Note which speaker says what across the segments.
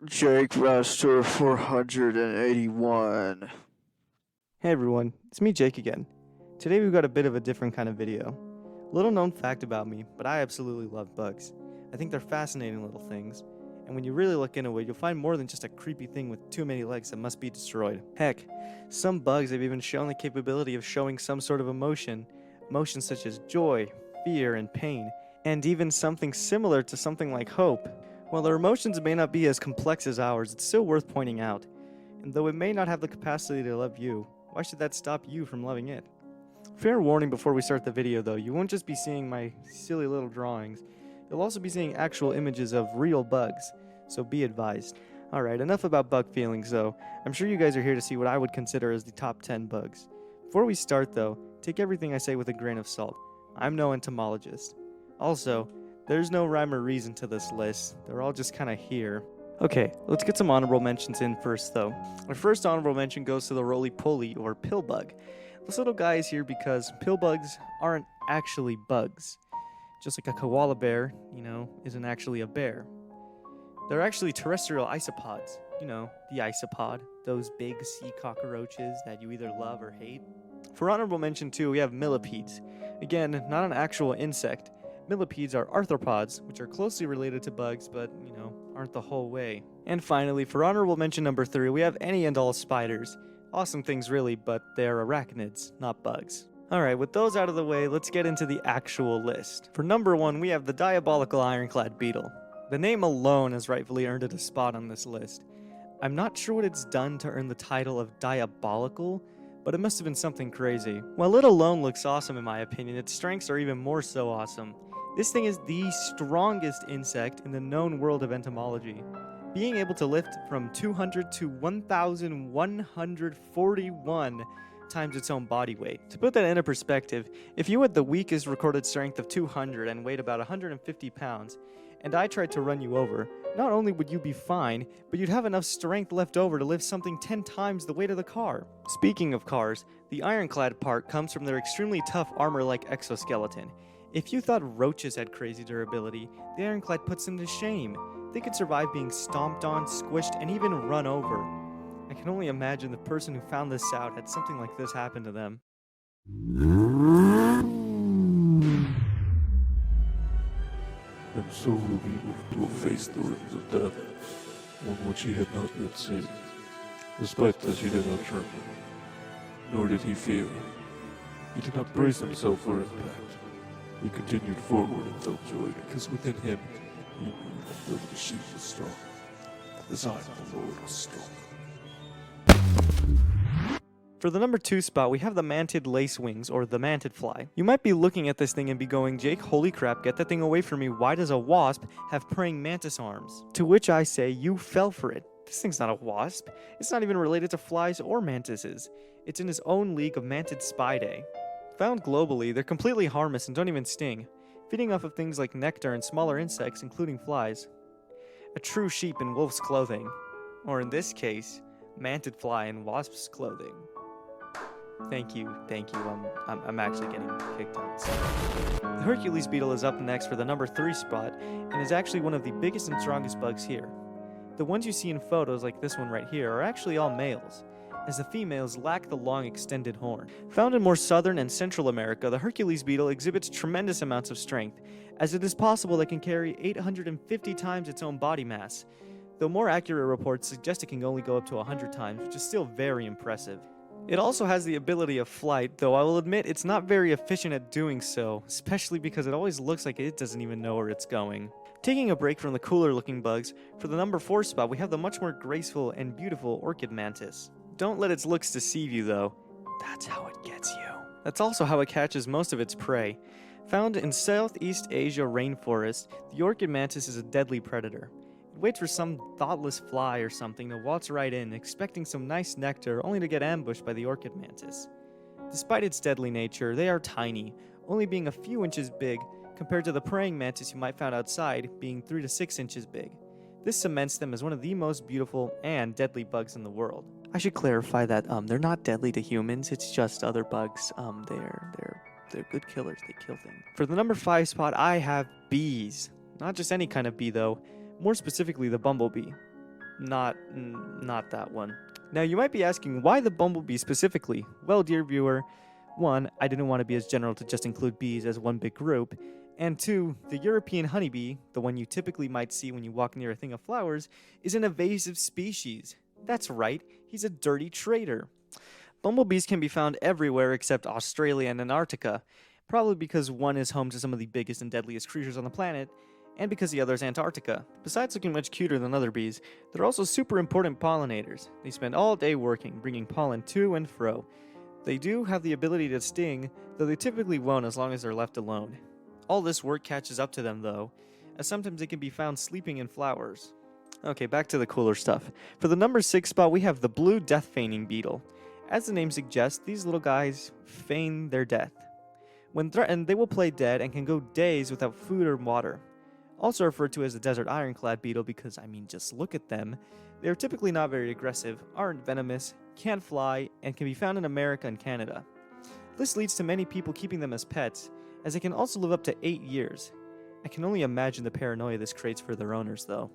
Speaker 1: Jake Master 481.
Speaker 2: Hey everyone, it's me Jake again. Today we've got a bit of a different kind of video. Little known fact about me, but I absolutely love bugs. I think they're fascinating little things, and when you really look into it, you'll find more than just a creepy thing with too many legs that must be destroyed. Heck, some bugs have even shown the capability of showing some sort of emotions such as joy, fear, and pain, and even something similar to something like hope. While their emotions may not be as complex as ours, it's still worth pointing out. And though it may not have the capacity to love you, why should that stop you from loving it? Fair warning before we start the video though, you won't just be seeing my silly little drawings, you'll also be seeing actual images of real bugs, so be advised. Alright, enough about bug feelings though. I'm sure you guys are here to see what I would consider as the top 10 bugs. Before we start though, take everything I say with a grain of salt. I'm no entomologist. Also, there's no rhyme or reason to this list, they're all just kinda here. Okay, let's get some honorable mentions in first though. Our first honorable mention goes to the roly-poly or pill bug. This little guy is here because pill bugs aren't actually bugs. Just like a koala bear, isn't actually a bear. They're actually terrestrial isopods. The isopod, those big sea cockroaches that you either love or hate. For honorable mention too, we have millipedes. Again, not an actual insect. Millipedes are arthropods, which are closely related to bugs, but, aren't the whole way. And finally, for honorable mention number 3, we have any and all spiders. Awesome things really, but they're arachnids, not bugs. Alright, with those out of the way, let's get into the actual list. For number 1, we have the diabolical ironclad beetle. The name alone has rightfully earned it a spot on this list. I'm not sure what it's done to earn the title of diabolical, but it must have been something crazy. While it alone looks awesome in my opinion, its strengths are even more so awesome. This thing is the strongest insect in the known world of entomology, being able to lift from 200 to 1,141 times its own body weight. To put that into perspective, if you had the weakest recorded strength of 200 and weighed about 150 pounds, and I tried to run you over, not only would you be fine, but you'd have enough strength left over to lift something 10 times the weight of the car. Speaking of cars, the ironclad part comes from their extremely tough armor-like exoskeleton. If you thought roaches had crazy durability, the ironclad puts them to shame. They could survive being stomped on, squished, and even run over. I can only imagine the person who found this out had something like this happen to them.
Speaker 3: And so the beetle will face the rings of death, one which he had not yet seen. Despite this, he did not tremble, nor did he fear. He did not brace himself for impact. He continued forward and felt joy, because within him, he knew that the sheep was strong. The sign of the Lord was strong.
Speaker 2: For the number 2 spot, we have the mantid lacewings, or the mantid fly. You might be looking at this thing and be going, Jake, holy crap, get that thing away from me. Why does a wasp have praying mantis arms? To which I say, you fell for it. This thing's not a wasp. It's not even related to flies or mantises. It's in its own league of mantid spidae. Found globally, they're completely harmless and don't even sting, feeding off of things like nectar and smaller insects, including flies. A true sheep in wolf's clothing. Or in this case, mantid fly in wasp's clothing. Thank you. I'm actually getting kicked out. The Hercules beetle is up next for the number 3 spot, and is actually one of the biggest and strongest bugs here. The ones you see in photos, like this one right here, are actually all males, as the females lack the long extended horn. Found in more southern and central America, the Hercules beetle exhibits tremendous amounts of strength, as it is possible it can carry 850 times its own body mass, though more accurate reports suggest it can only go up to 100 times, which is still very impressive. It also has the ability of flight, though I will admit it's not very efficient at doing so, especially because it always looks like it doesn't even know where it's going. Taking a break from the cooler looking bugs, for the number 4 spot we have the much more graceful and beautiful orchid mantis. Don't let its looks deceive you though, that's how it gets you. That's also how it catches most of its prey. Found in Southeast Asia rainforest, the orchid mantis is a deadly predator. It waits for some thoughtless fly or something to waltz right in, expecting some nice nectar, only to get ambushed by the orchid mantis. Despite its deadly nature, they are tiny, only being a few inches big, compared to the praying mantis you might find outside, being 3 to 6 inches big. This cements them as one of the most beautiful and deadly bugs in the world. I should clarify that they're not deadly to humans, it's just other bugs. They're good killers, they kill things. For the number 5 spot, I have bees. Not just any kind of bee though, more specifically the bumblebee. Not that one. Now you might be asking, why the bumblebee specifically? Well, dear viewer, one, I didn't want to be as general to just include bees as one big group, and two, the European honeybee, the one you typically might see when you walk near a thing of flowers, is an invasive species. That's right, he's a dirty traitor. Bumblebees can be found everywhere except Australia and Antarctica, probably because one is home to some of the biggest and deadliest creatures on the planet, and because the other is Antarctica. Besides looking much cuter than other bees, they're also super important pollinators. They spend all day working, bringing pollen to and fro. They do have the ability to sting, though they typically won't as long as they're left alone. All this work catches up to them, though, as sometimes they can be found sleeping in flowers. Okay, back to the cooler stuff. For the number 6 spot, we have the blue death feigning beetle. As the name suggests, these little guys feign their death. When threatened, they will play dead and can go days without food or water. Also referred to as the desert ironclad beetle because, just look at them. They are typically not very aggressive, aren't venomous, can't fly, and can be found in America and Canada. This leads to many people keeping them as pets, as they can also live up to 8 years. I can only imagine the paranoia this creates for their owners, though.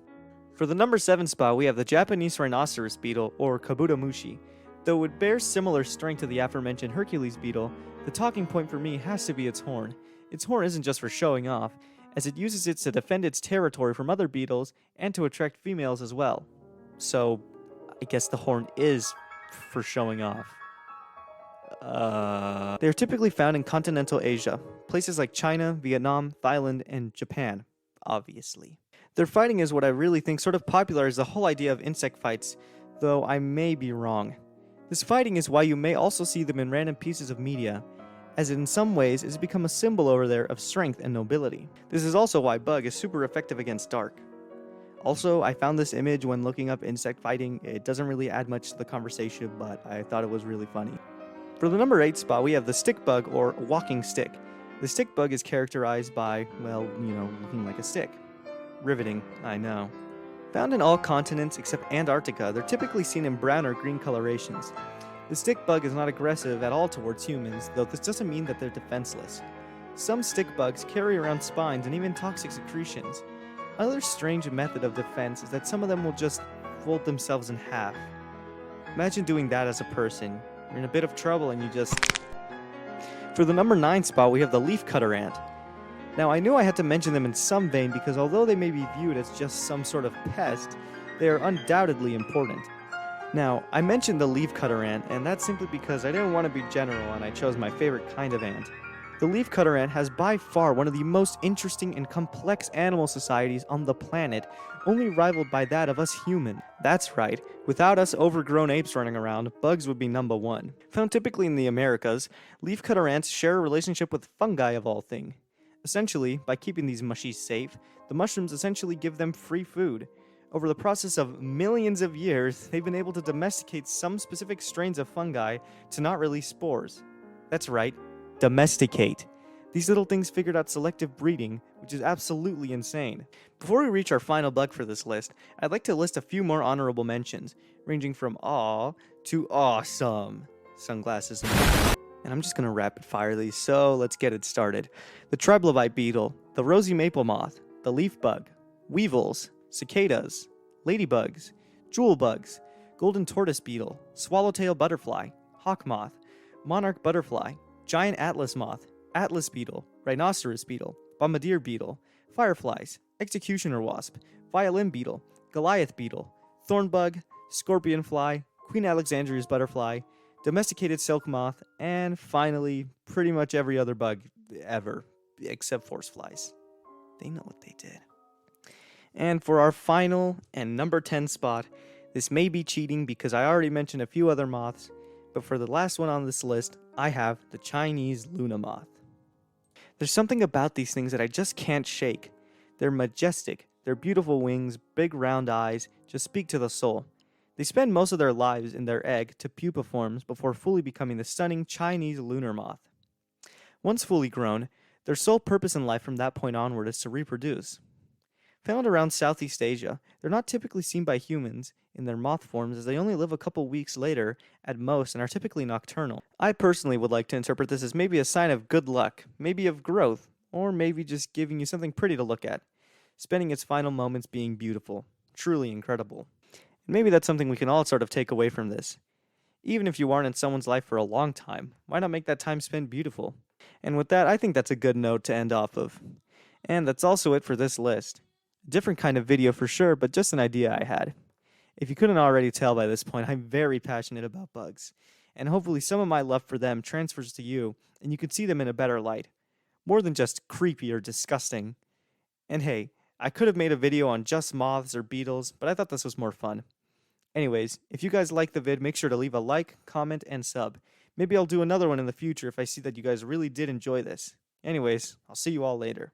Speaker 2: For the number 7 spot, we have the Japanese rhinoceros beetle, or kabutomushi. Though it bears similar strength to the aforementioned Hercules beetle, the talking point for me has to be its horn. Its horn isn't just for showing off, as it uses it to defend its territory from other beetles and to attract females as well. So, I guess the horn is for showing off. They are typically found in continental Asia, places like China, Vietnam, Thailand, and Japan, obviously. Their fighting is what I really think sort of popularized the whole idea of insect fights, though I may be wrong. This fighting is why you may also see them in random pieces of media, as in some ways it has become a symbol over there of strength and nobility. This is also why bug is super effective against dark. Also, I found this image when looking up insect fighting. It doesn't really add much to the conversation, but I thought it was really funny. For the number 8 spot, we have the stick bug, or walking stick. The stick bug is characterized by, looking like a stick. Riveting, I know. Found in all continents except Antarctica, they're typically seen in brown or green colorations. The stick bug is not aggressive at all towards humans, though this doesn't mean that they're defenseless. Some stick bugs carry around spines and even toxic secretions. Another strange method of defense is that some of them will just fold themselves in half. Imagine doing that as a person. You're in a bit of trouble and you just... For the number 9 spot, we have the leafcutter ant. Now, I knew I had to mention them in some vein because although they may be viewed as just some sort of pest, they are undoubtedly important. Now, I mentioned the leafcutter ant, and that's simply because I didn't want to be general and I chose my favorite kind of ant. The leafcutter ant has by far one of the most interesting and complex animal societies on the planet, only rivaled by that of us humans. That's right, without us overgrown apes running around, bugs would be number 1. Found typically in the Americas, leafcutter ants share a relationship with fungi of all things. Essentially, by keeping these mushies safe, the mushrooms essentially give them free food. Over the process of millions of years, they've been able to domesticate some specific strains of fungi to not release spores. That's right, domesticate. These little things figured out selective breeding, which is absolutely insane. Before we reach our final bug for this list, I'd like to list a few more honorable mentions, ranging from aw to awesome. Sunglasses and I'm just going to rapid fire these, so let's get it started. The trilobite beetle, the rosy maple moth, the leaf bug, weevils, cicadas, ladybugs, jewel bugs, golden tortoise beetle, swallowtail butterfly, hawk moth, monarch butterfly, giant atlas moth, atlas beetle, rhinoceros beetle, bombardier beetle, fireflies, executioner wasp, violin beetle, Goliath beetle, thorn bug, scorpion fly, Queen Alexandria's butterfly, domesticated silk moth, and finally, pretty much every other bug ever, except force flies. They know what they did. And for our final and number 10 spot, this may be cheating because I already mentioned a few other moths, but for the last one on this list, I have the Chinese Luna moth. There's something about these things that I just can't shake. They're majestic, their beautiful wings, big round eyes, just speak to the soul. They spend most of their lives in their egg to pupa forms before fully becoming the stunning Chinese lunar moth. Once fully grown, their sole purpose in life from that point onward is to reproduce. Found around Southeast Asia, they're not typically seen by humans in their moth forms as they only live a couple weeks later at most and are typically nocturnal. I personally would like to interpret this as maybe a sign of good luck, maybe of growth, or maybe just giving you something pretty to look at. Spending its final moments being beautiful. Truly incredible. Maybe that's something we can all sort of take away from this. Even if you aren't in someone's life for a long time, why not make that time spent beautiful? And with that, I think that's a good note to end off of. And that's also it for this list. Different kind of video for sure, but just an idea I had. If you couldn't already tell by this point, I'm very passionate about bugs. And hopefully some of my love for them transfers to you, and you can see them in a better light. More than just creepy or disgusting. And hey, I could have made a video on just moths or beetles, but I thought this was more fun. Anyways, if you guys like the vid, make sure to leave a like, comment, and sub. Maybe I'll do another one in the future if I see that you guys really did enjoy this. Anyways, I'll see you all later.